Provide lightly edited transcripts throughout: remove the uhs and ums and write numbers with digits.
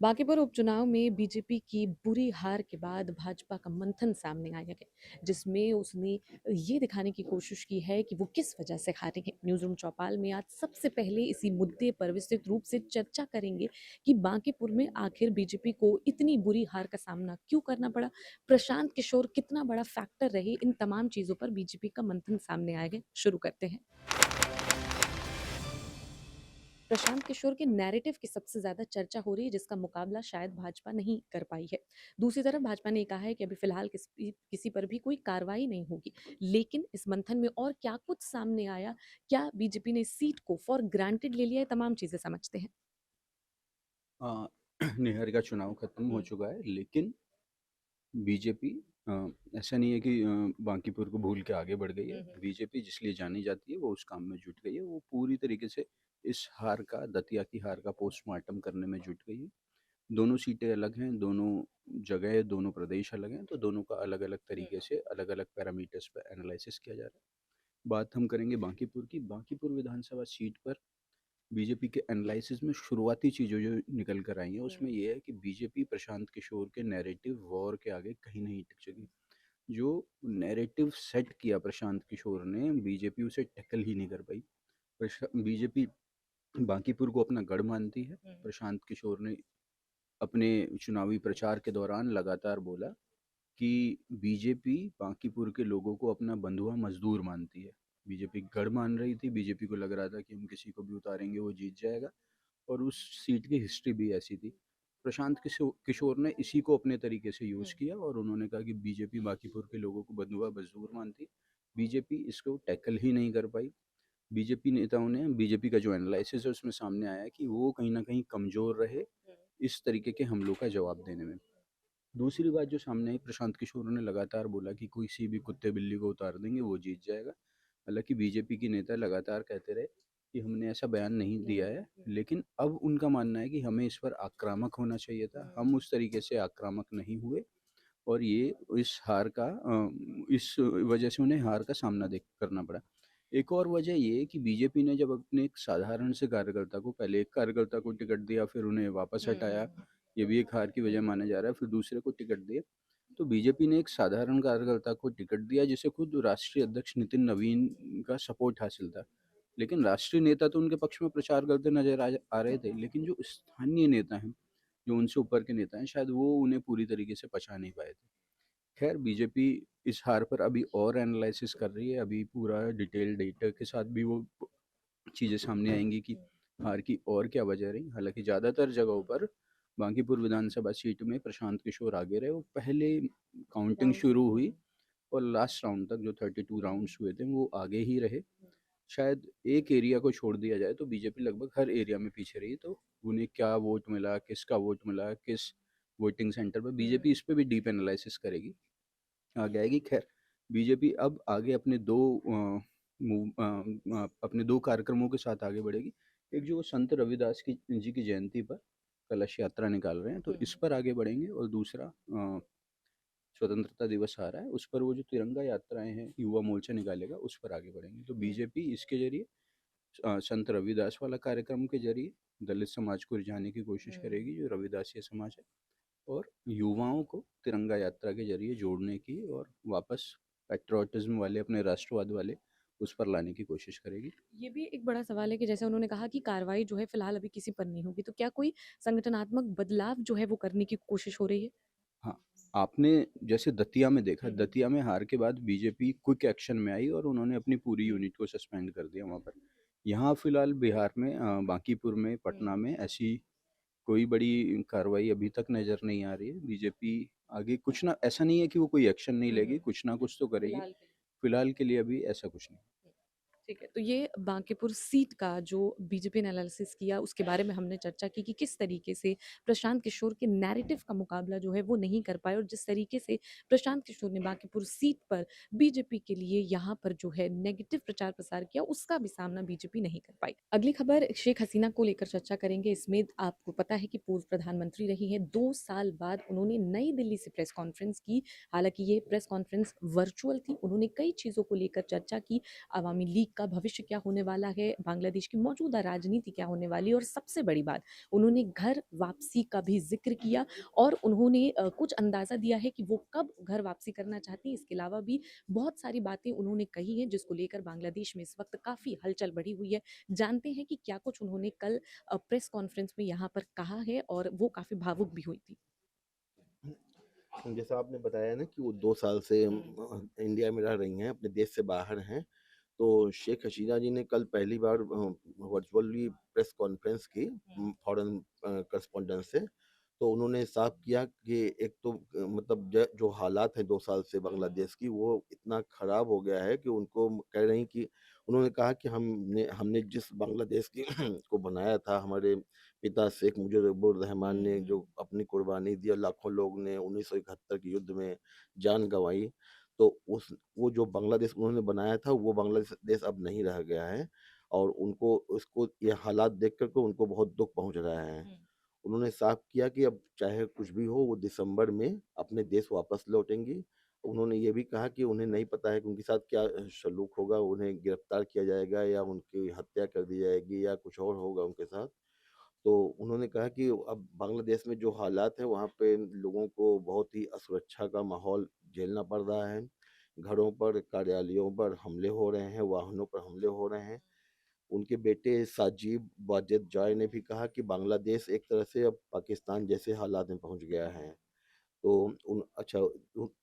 बांकीपुर उपचुनाव में बीजेपी की बुरी हार के बाद भाजपा का मंथन सामने आया है, जिसमें उसने ये दिखाने की कोशिश की है कि वो किस वजह से हारे हैं। न्यूज़ रूम चौपाल में आज सबसे पहले इसी मुद्दे पर विस्तृत रूप से चर्चा करेंगे कि बांकीपुर में आखिर बीजेपी को इतनी बुरी हार का सामना क्यों करना पड़ा, प्रशांत किशोर कितना बड़ा फैक्टर रहे। इन तमाम चीजों पर बीजेपी का मंथन सामने आएगा। शुरू करते हैं। प्रशांत किशोर के नैरेटिव की सबसे ज्यादा चर्चा हो रही है, जिसका मुकाबला शायद भाजपा नहीं कर पाई है। दूसरी तरफ भाजपा ने कहा है कि अभी फिलहाल किसी पर भी कोई कार्रवाई नहीं होगी। लेकिन इस मंथन में और क्या कुछ सामने आया, क्या बीजेपी ने सीट को फॉर ग्रांटेड ले लिया है, तमाम चीजें समझते हैं। अ, निहार का चुनाव खत्म हो हम्म। चुका है, लेकिन बीजेपी ऐसा नहीं है कि बांकीपुर को भूल के आगे बढ़ गई है। हम्म। बीजेपी जिस लिए जानी जाती है वो उस काम में जुट गई है। वो पूरी तरीके से इस हार का, दतिया की हार का पोस्टमार्टम करने में जुट गई है। दोनों सीटें अलग हैं, दोनों जगह, दोनों प्रदेश अलग हैं, तो दोनों का अलग अलग तरीके से अलग अलग पैरामीटर्स पर एनालिसिस किया जा रहा है। बात हम करेंगे बांकीपुर की। बांकीपुर विधानसभा सीट पर बीजेपी के एनालिसिस में शुरुआती चीज़ें जो निकल कर आई हैं उसमें ये है कि बीजेपी प्रशांत किशोर के नैरेटिव वॉर के आगे कहीं नहीं टिक सकी। जो नैरेटिव सेट किया प्रशांत किशोर ने, बीजेपी उसे टैकल ही नहीं कर पाई। बीजेपी बांकीपुर को अपना गढ़ मानती है। प्रशांत किशोर ने अपने चुनावी प्रचार के दौरान लगातार बोला कि बीजेपी बांकीपुर के लोगों को अपना बंधुआ मजदूर मानती है। बीजेपी गढ़ मान रही थी, बीजेपी को लग रहा था कि हम किसी को भी उतारेंगे वो जीत जाएगा, और उस सीट की हिस्ट्री भी ऐसी थी। प्रशांत किशोर ने इसी को अपने तरीके से यूज़ किया और उन्होंने कहा कि बीजेपी बांकीपुर के लोगों को बंधुआ मजदूर मानती। बीजेपी इसको टैकल ही नहीं कर पाई। बीजेपी नेताओं ने, बीजेपी का जो एनालिसिस है उसमें सामने आया कि वो कहीं ना कहीं कमज़ोर रहे इस तरीके के हमलों का जवाब देने में। दूसरी बात जो सामने आई, प्रशांत किशोर ने लगातार बोला कि किसी भी कुत्ते बिल्ली को उतार देंगे वो जीत जाएगा। हालांकि बीजेपी की नेता लगातार कहते रहे कि हमने ऐसा बयान नहीं दिया है, लेकिन अब उनका मानना है कि हमें इस पर आक्रामक होना चाहिए था। हम उस तरीके से आक्रामक नहीं हुए, और ये इस हार का इस वजह से उन्हें हार का सामना देख करना पड़ा। एक और वजह ये है कि बीजेपी ने जब अपने एक साधारण से कार्यकर्ता को, पहले एक कार्यकर्ता को टिकट दिया, फिर उन्हें वापस हटाया, ये भी एक हार की वजह माना जा रहा है, फिर दूसरे को टिकट दिया। तो बीजेपी ने एक साधारण कार्यकर्ता को टिकट दिया जिसे खुद राष्ट्रीय अध्यक्ष नितिन नवीन का सपोर्ट हासिल था। लेकिन राष्ट्रीय नेता तो उनके पक्ष में प्रचार करते नजर आ रहे थे, लेकिन जो स्थानीय नेता हैं, जो उनसे ऊपर के नेता हैं, शायद वो उन्हें पूरी तरीके से पचा नहीं पाए थे। खैर, बीजेपी इस हार पर अभी और एनालिसिस कर रही है। अभी पूरा डिटेल डेटा के साथ भी वो चीज़ें सामने आएंगी कि हार की और क्या वजह रही। हालांकि ज़्यादातर जगहों पर बांकीपुर विधानसभा सीट में प्रशांत किशोर आगे रहे। वो पहले काउंटिंग शुरू हुई और लास्ट राउंड तक, जो 32 राउंड्स हुए थे, वो आगे ही रहे। शायद एक एरिया को छोड़ दिया जाए तो बीजेपी लगभग हर एरिया में पीछे रही। तो उन्हें क्या वोट मिला, किसका वोट मिला, किस वोटिंग सेंटर पर, बीजेपी इस पे भी डीप एनालिसिस करेगी, आगे आएगी। खैर, बीजेपी अब आगे अपने अपने दो कार्यक्रमों के साथ आगे बढ़ेगी। एक जो संत रविदास की जी की जयंती पर कलश यात्रा निकाल रहे हैं, तो इस पर आगे बढ़ेंगे। और दूसरा, स्वतंत्रता दिवस आ रहा है, उस पर वो जो तिरंगा यात्राएं हैं युवा मोर्चा निकालेगा, उस पर आगे बढ़ेंगे। तो बीजेपी इसके जरिए संत रविदास वाला कार्यक्रम के जरिए दलित समाज को रिझाने की कोशिश करेगी, जो रविदासीय समाज है, और युवाओं को तिरंगा यात्रा के जरिए जोड़ने की और वापस पैट्रियोटिज्म वाले, अपने राष्ट्रवाद वाले, उस पर लाने की कोशिश करेगी। ये भी एक बड़ा सवाल है कि जैसे उन्होंने कहा कि कार्रवाई जो है फिलहाल अभी किसी पर नहीं होगी, तो क्या कोई संगठनात्मक बदलाव जो है वो करने की कोशिश हो रही है? हाँ, आपने जैसे दतिया में देखा, दतिया में हार के बाद बीजेपी क्विक एक्शन में आई और उन्होंने अपनी पूरी यूनिट को सस्पेंड कर दिया वहाँ पर। यहाँ फिलहाल बिहार में, बांकीपुर में, पटना में ऐसी कोई बड़ी कार्रवाई अभी तक नज़र नहीं आ रही है। बीजेपी आगे कुछ ना, ऐसा नहीं है कि वो कोई एक्शन नहीं लेगी, कुछ ना कुछ तो करेगी। फिलहाल के लिए। फिलहाल के लिए अभी ऐसा कुछ नहीं। ठीक है, तो ये बांकीपुर सीट का जो बीजेपी ने एनालिसिस किया, उसके बारे में हमने चर्चा की कि किस तरीके से प्रशांत किशोर के नैरेटिव का मुकाबला जो है वो नहीं कर पाए, और जिस तरीके से प्रशांत किशोर ने बांकीपुर सीट पर बीजेपी के लिए यहाँ पर जो है नेगेटिव प्रचार प्रसार किया, उसका भी सामना बीजेपी नहीं कर पाई। अगली खबर शेख हसीना को लेकर चर्चा करेंगे। इसमें आपको पता है कि पूर्व प्रधानमंत्री रही है, 2 साल बाद उन्होंने नई दिल्ली से प्रेस कॉन्फ्रेंस की। हालांकि ये प्रेस कॉन्फ्रेंस वर्चुअल थी। उन्होंने कई चीजों को लेकर चर्चा की, अवामी लीग का भविष्य क्या होने वाला है, बांग्लादेश की मौजूदा राजनीति क्या होने वाली है और सबसे बड़ी बात, उन्होंने घर वापसी का भी ज़िक्र किया और उन्होंने कुछ अंदाज़ा दिया है कि वो कब घर वापसी करना चाहती हैं। इसके अलावा भी बहुत सारी बातें उन्होंने कही हैं, जिसको लेकर बांग्लादेश में इस वक़्त काफ़ी हलचल बढ़ी हुई है। जानते हैं कि क्या कुछ उन्होंने कल प्रेस कॉन्फ्रेंस में यहाँ पर कहा है और वो काफ़ी भावुक भी हुई थी। जैसा आपने बताया ना कि वो 2 साल से हुँ। इंडिया में रह रही हैं, अपने देश से बाहर हैं। तो शेख हसीना जी ने कल पहली बार वर्चुअली प्रेस कॉन्फ्रेंस की हुँ। फॉरेन करेस्पोंडेंट से। तो उन्होंने साफ किया कि एक तो मतलब जो हालात हैं 2 साल से हुँ। बांग्लादेश की, वो इतना खराब हो गया है कि उनको कह रही कि उन्होंने कहा कि हमने हमने जिस बांग्लादेश की को बनाया था, हमारे पिता शेख मुजीबुर रहमान हुँ, ने हुँ। जो अपनी कुर्बानी दी और लाखों लोग ने 1971 के युद्ध में जान गंवाई, तो उस वो जो बांग्लादेश उन्होंने बनाया था, वो बांग्लादेश देश अब नहीं रह गया है और उनको उसको ये हालात देख कर के उनको बहुत दुःख पहुँच रहा है। हुँ। उन्होंने साफ किया कि अब चाहे कुछ भी हो, वो दिसंबर में अपने देश वापस लौटेंगी। उन्होंने ये भी कहा कि उन्हें नहीं पता है कि उनके साथ क्या सलूक होगा, उन्हें गिरफ्तार किया जाएगा या उनकी हत्या कर दी जाएगी या कुछ और होगा उनके साथ। तो उन्होंने कहा कि अब बांग्लादेश में जो हालात हैं, वहाँ पे लोगों को बहुत ही असुरक्षा का माहौल झेलना पड़ रहा है। घरों पर, कार्यालयों पर हमले हो रहे हैं, वाहनों पर हमले हो रहे हैं। उनके बेटे साजिब वाजिद जॉय ने भी कहा कि बांग्लादेश एक तरह से अब पाकिस्तान जैसे हालात में पहुँच गया हुँ। है। तो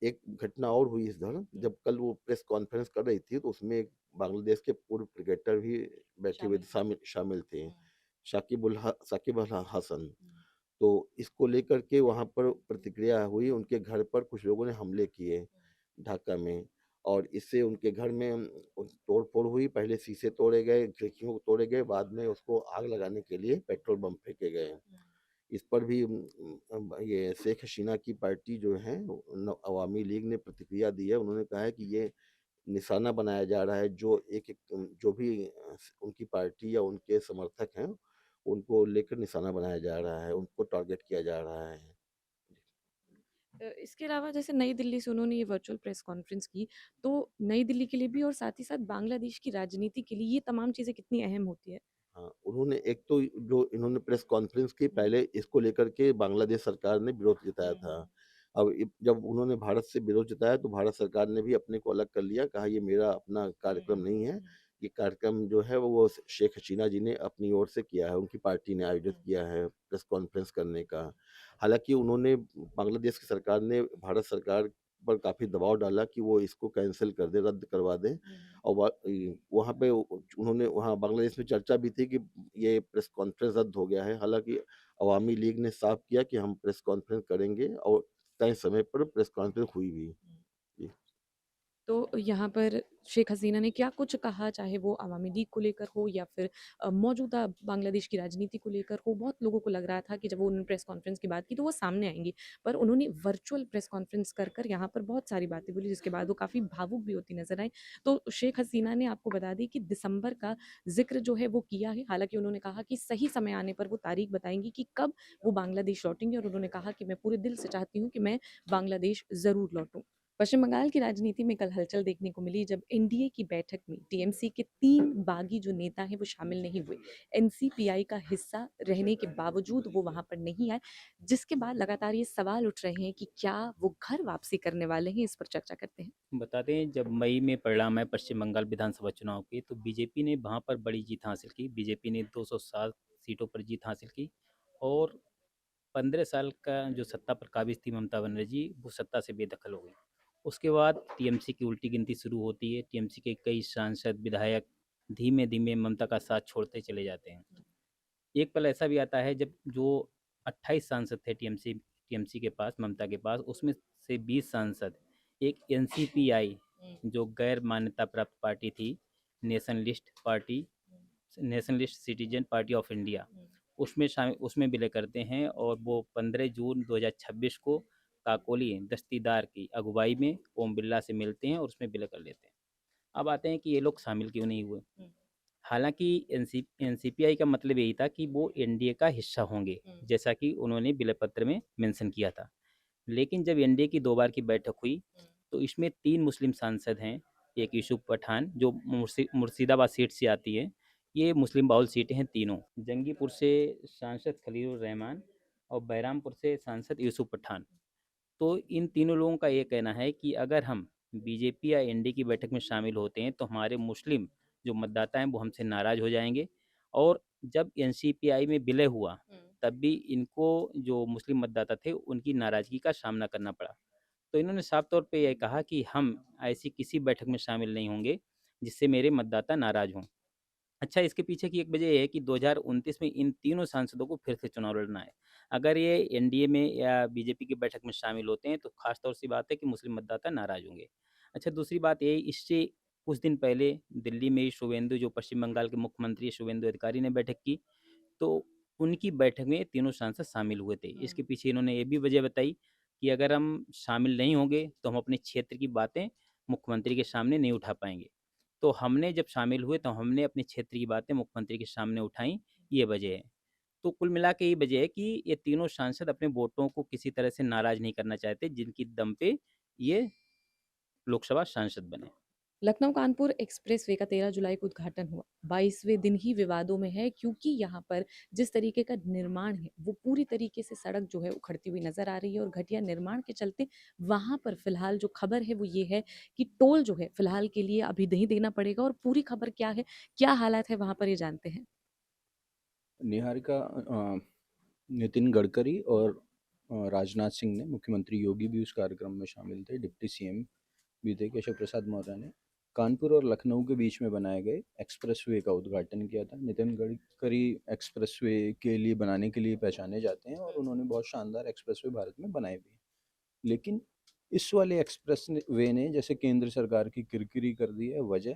एक घटना और हुई इधर, हुँ। जब कल वो प्रेस कॉन्फ्रेंस कर रही थी, तो उसमें एक बांग्लादेश के पूर्व क्रिकेटर भी बैठे हुए थे, शामिल थे। शामिल शामिल थे, हुँ। साकिब अल हसन। हुँ। तो इसको लेकर के वहाँ पर प्रतिक्रिया हुई, उनके घर पर कुछ लोगों ने हमले किए हुँ। ढाका में और इससे उनके घर में तोड़-फोड़ हुई। पहले शीशे तोड़े गए, खिड़कियों को तोड़े गए, बाद में उसको आग लगाने के लिए पेट्रोल बम फेंके गए। हुँ। इस पर भी ये शेख हसीना की पार्टी जो है अवामी लीग ने प्रतिक्रिया दी है। उन्होंने कहा है कि ये निशाना बनाया जा रहा है, जो एक जो भी उनकी पार्टी या उनके समर्थक हैं, उनको लेकर निशाना बनाया जा रहा है, उनको टारगेट किया जा रहा है। इसके अलावा जैसे नई दिल्ली से उन्होंने ये वर्चुअल प्रेस कॉन्फ्रेंस की, तो नई दिल्ली के लिए भी और साथ ही साथ बांग्लादेश की राजनीति के लिए ये तमाम चीज़ें कितनी अहम होती है? हाँ, उन्होंने एक तो जो इन्होंने प्रेस कॉन्फ्रेंस की, हुँ। पहले इसको लेकर के बांग्लादेश सरकार ने विरोध जताया हुँ। था। हुँ। अब जब उन्होंने भारत से विरोध जताया तो भारत सरकार ने भी अपने को अलग कर लिया, कहा ये मेरा अपना हुँ। कार्यक्रम नहीं है। हुँ। ये कार्यक्रम जो है वो शेख हसीना जी ने अपनी ओर से किया है, उनकी पार्टी ने आयोजित हुँ। किया है प्रेस कॉन्फ्रेंस करने का। हालाँकि उन्होंने बांग्लादेश की सरकार ने भारत सरकार पर काफ़ी दबाव डाला कि वो इसको कैंसल कर दे, रद्द करवा दे। हुँ। हुँ। और वहाँ पे उन्होंने वहाँ बांग्लादेश में चर्चा भी थी कि ये प्रेस कॉन्फ्रेंस रद्द हो गया है। हालाँकि अवामी लीग ने साफ किया कि हम प्रेस कॉन्फ्रेंस करेंगे और तय समय पर प्रेस कॉन्फ्रेंस हुई भी। हुँ। जी। तो यहाँ पर शेख हसीना ने क्या कुछ कहा, चाहे वो अवामी लीग को लेकर हो या फिर मौजूदा बांग्लादेश की राजनीति को लेकर हो? बहुत लोगों को लग रहा था कि जब वो उन्होंने प्रेस कॉन्फ्रेंस की बात की तो वो सामने आएँगी। पर उन्होंने वर्चुअल प्रेस कॉन्फ्रेंस कर यहाँ पर बहुत सारी बातें बोली, जिसके बाद वो काफ़ी भावुक भी होती नज़र आई। तो शेख हसीना ने आपको बता दी कि दिसंबर का ज़िक्र जो है वो किया है। हालाँकि उन्होंने कहा कि सही समय आने पर वो तारीख बताएँगी कि कब वो बांग्लादेश लौटेंगी और उन्होंने कहा कि मैं पूरे दिल से चाहती हूँ कि मैं बांग्लादेश ज़रूर लौटूँ। पश्चिम बंगाल की राजनीति में कल हलचल देखने को मिली जब एनडीए की बैठक में टीएमसी के 3 बागी जो नेता हैं वो शामिल नहीं हुए। एनसीपीआई का हिस्सा रहने के बावजूद वो वहाँ पर नहीं आए, जिसके बाद लगातार ये सवाल उठ रहे हैं कि क्या वो घर वापसी करने वाले हैं? इस पर चर्चा करते हैं। बता दें, जब मई में परिणाम आए पश्चिम बंगाल विधानसभा चुनाव के, तो बीजेपी ने वहाँ पर बड़ी जीत हासिल की। बीजेपी ने 207 सीटों पर जीत हासिल की और 15 साल का जो सत्ता पर काबिज थी ममता बनर्जी, वो सत्ता से बेदखल हो गई। उसके बाद टीएमसी की उल्टी गिनती शुरू होती है। टीएमसी के कई सांसद विधायक धीमे धीमे ममता का साथ छोड़ते चले जाते हैं। एक पल ऐसा भी आता है जब जो 28 सांसद थे टीएमसी के पास, ममता के पास, उसमें से 20 सांसद एक एनसीपीआई, हुँ। जो गैर मान्यता प्राप्त पार्टी थी, नेशनलिस्ट पार्टी, हुँ। Nationalist citizen party of India, हुँ। उसमें विलय करते हैं और वो 15 जून 2026 को काकोली दस्तीदार की अगुवाई में ओम बिरला से मिलते हैं और उसमें विलय कर लेते हैं। अब आते हैं कि ये लोग शामिल क्यों नहीं हुए। हुँ। हालांकि एनसीपीआई का मतलब यही था कि वो एनडीए का हिस्सा होंगे, हुँ। जैसा कि उन्होंने विलय पत्र में मेंशन किया था। लेकिन जब एनडीए की 2 बार की बैठक हुई, हुँ। तो इसमें 3 मुस्लिम सांसद हैं, एक यूसुफ पठान जो मुर्शिदाबाद सीट से आती है। ये मुस्लिम बाहुल सीटें हैं तीनों। जंगीपुर से सांसद खलीलुर रहमान और बैरामपुर से सांसद यूसुफ पठान। तो इन तीनों लोगों का ये कहना है कि अगर हम बीजेपी या एनडीए की बैठक में शामिल होते हैं तो हमारे मुस्लिम जो मतदाता हैं वो हमसे नाराज़ हो जाएंगे। और जब एनसीपीआई में विलय हुआ तब भी इनको जो मुस्लिम मतदाता थे उनकी नाराज़गी का सामना करना पड़ा। तो इन्होंने साफ तौर पे ये कहा कि हम ऐसी किसी बैठक में शामिल नहीं होंगे जिससे मेरे मतदाता नाराज़ हों। अच्छा, इसके पीछे की एक वजह ये है कि 2029 में इन तीनों सांसदों को फिर से चुनाव लड़ना है। अगर ये एनडीए में या बीजेपी की बैठक में शामिल होते हैं तो खास तौर से बात है कि मुस्लिम मतदाता नाराज़ होंगे। अच्छा, दूसरी बात ये, इससे कुछ दिन पहले दिल्ली में ही शुवेंदु, जो पश्चिम बंगाल के मुख्यमंत्री हैं, शुवेंदु अधिकारी ने बैठक की, तो उनकी बैठक में तीनों सांसद शामिल हुए थे। इसके पीछे इन्होंने ये भी वजह बताई कि अगर हम शामिल नहीं होंगे तो हम अपने क्षेत्र की बातें मुख्यमंत्री के सामने नहीं उठा पाएँगे। तो हमने जब शामिल हुए तो हमने अपने क्षेत्र की बातें मुख्यमंत्री के सामने उठाई, ये वजह है। तो कुल मिला के ये वजह है कि ये तीनों सांसद अपने वोटरों को किसी तरह से नाराज़ नहीं करना चाहते, जिनकी दम पे ये लोकसभा सांसद बने। लखनऊ कानपुर एक्सप्रेसवे का 13 जुलाई को उद्घाटन हुआ। 22वें दिन ही विवादों में है क्योंकि यहाँ पर जिस तरीके का निर्माण है वो पूरी तरीके से सड़क जो है उखड़ती हुई नजर आ रही है और घटिया निर्माण के चलते वहाँ पर फिलहाल जो खबर है वो ये है कि टोल जो है फिलहाल के लिए अभी नहीं देना पड़ेगा। और पूरी खबर क्या है, क्या हालात है वहाँ पर, ये जानते हैं। निहारिका, नितिन गडकरी और राजनाथ सिंह ने, मुख्यमंत्री योगी भी उस कार्यक्रम में शामिल थे, डिप्टी सीएम भी थे केशव प्रसाद मौर्य ने कानपुर और लखनऊ के बीच में बनाए गए एक्सप्रेसवे का उद्घाटन किया था। नितिन गडकरी एक्सप्रेसवे के लिए बनाने के लिए पहचाने जाते हैं और उन्होंने बहुत शानदार एक्सप्रेसवे भारत में बनाए भी हैं। लेकिन इस वाले एक्सप्रेस वे ने जैसे केंद्र सरकार की किरकिरी कर दी है। वजह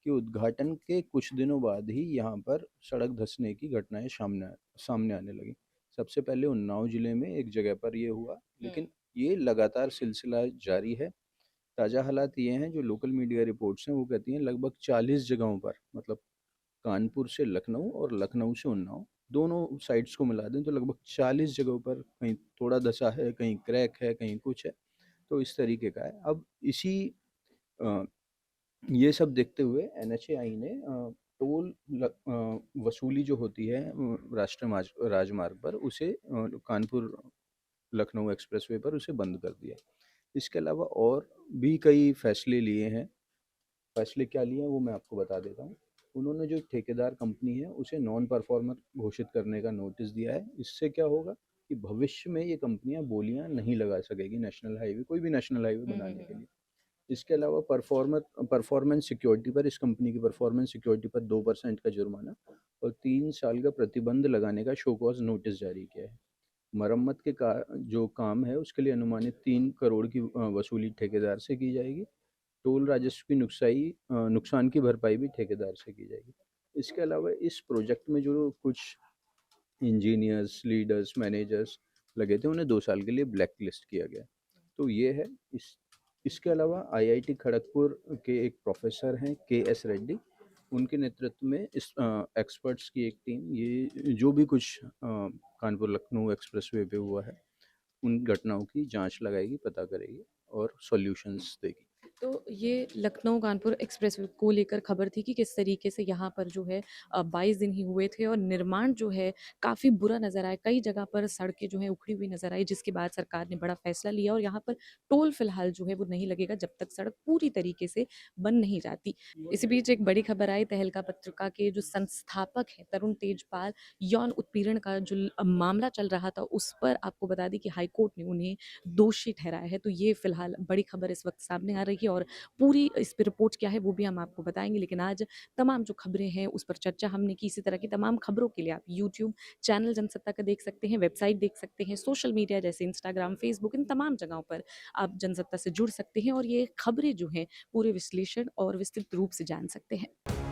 कि उद्घाटन के कुछ दिनों बाद ही यहाँ पर सड़क धंसने की घटनाएं सामने आने लगी। सबसे पहले उन्नाव जिले में एक जगह पर ये हुआ, लेकिन ये लगातार सिलसिला जारी है। ताज़ा हालात ये हैं, जो लोकल मीडिया रिपोर्ट्स हैं वो कहती हैं लगभग 40 जगहों पर, मतलब कानपुर से लखनऊ और लखनऊ से उन्नाव, दोनों साइड्स को मिला दें तो लगभग 40 जगहों पर कहीं थोड़ा धसा है, कहीं क्रैक है, कहीं कुछ है। तो इस तरीके का है। अब अ, ये सब देखते हुए एनएचएआई ने वसूली जो होती है राष्ट्रीय राजमार्ग पर, उसे कानपुर लखनऊ एक्सप्रेसवे पर उसे बंद कर दिया। इसके अलावा और भी कई फैसले लिए हैं। फैसले क्या लिए हैं वो मैं आपको बता देता हूँ। उन्होंने जो ठेकेदार कंपनी है उसे नॉन परफॉर्मर घोषित करने का नोटिस दिया है। इससे क्या होगा कि भविष्य में ये कंपनियां बोलियां नहीं लगा सकेगी नेशनल हाईवे, कोई भी नेशनल हाईवे बनाने के लिए। इसके अलावा परफॉर्मेंस सिक्योरिटी पर, इस कंपनी की परफॉर्मेंस सिक्योरिटी पर 2% का जुर्माना और 3 साल का प्रतिबंध लगाने का शो कॉज नोटिस जारी किया है। मरम्मत के जो काम है उसके लिए अनुमानित 3 करोड़ की वसूली ठेकेदार से की जाएगी। टोल राजस्व की नुकसान की भरपाई भी ठेकेदार से की जाएगी। इसके अलावा इस प्रोजेक्ट में जो कुछ इंजीनियर्स, लीडर्स, मैनेजर्स लगे थे उन्हें 2 साल के लिए ब्लैक लिस्ट किया गया। तो ये है। इसके अलावा आईआईटी खड़गपुर के एक प्रोफेसर हैं के.एस. रेड्डी, उनके नेतृत्व में इस एक्सपर्ट्स की एक टीम ये जो भी कुछ कानपुर लखनऊ एक्सप्रेसवे पे हुआ है उन घटनाओं की जांच लगाएगी, पता करेगी और सॉल्यूशंस देगी। तो ये लखनऊ कानपुर एक्सप्रेसवे को लेकर खबर थी कि किस तरीके से यहाँ पर जो है 22 दिन ही हुए थे और निर्माण जो है काफ़ी बुरा नज़र आया। कई जगह पर सड़कें जो हैं उखड़ी हुई नज़र आई, जिसके बाद सरकार ने बड़ा फैसला लिया और यहाँ पर टोल फिलहाल जो है वो नहीं लगेगा जब तक सड़क पूरी तरीके से बन नहीं जाती। इसी बीच एक बड़ी खबर आई, तहलका पत्रिका के जो संस्थापक हैं तरुण तेजपाल, यौन उत्पीड़न का जो मामला चल रहा था उस पर आपको बता दी कि हाईकोर्ट ने उन्हें दोषी ठहराया है। तो ये फिलहाल बड़ी खबर इस वक्त सामने आ रही है और पूरी इस पे रिपोर्ट क्या है वो भी हम आपको बताएंगे। लेकिन आज तमाम जो खबरें हैं उस पर चर्चा हमने की। इसी तरह की तमाम खबरों के लिए आप यूट्यूब चैनल जनसत्ता का देख सकते हैं, वेबसाइट देख सकते हैं, सोशल मीडिया जैसे इंस्टाग्राम, फेसबुक, इन तमाम जगहों पर आप जनसत्ता से जुड़ सकते हैं और ये खबरें जो हैं पूरे विश्लेषण और विस्तृत रूप से जान सकते हैं।